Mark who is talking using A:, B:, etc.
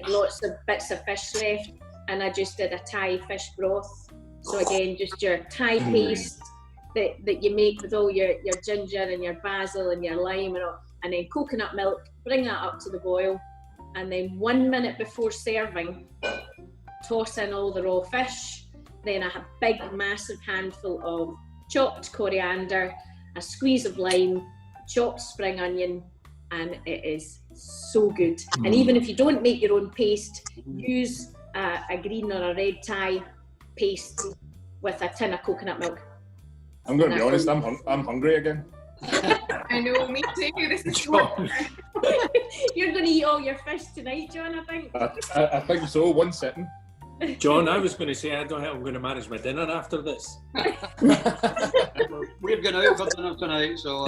A: lots of bits of fish left, and I just did a Thai fish broth. So again, just your Thai paste that you make with all your ginger and your basil and your lime and then coconut milk. Bring that up to the boil, and then 1 minute before serving, toss in all the raw fish. Then a big, massive handful of chopped coriander, a squeeze of lime, chopped spring onion, and it is so good. And even if you don't make your own paste, use a green or a red Thai paste with a tin of coconut milk.
B: I'm going to be honest, I'm hungry again.
C: I know, me too. This is
B: John.
A: You're going to eat all your fish tonight, John, I think.
B: I think so, one sitting.
D: John, I was going to say, I don't think I'm going to manage my dinner after this.
E: We're going out for dinner tonight, so...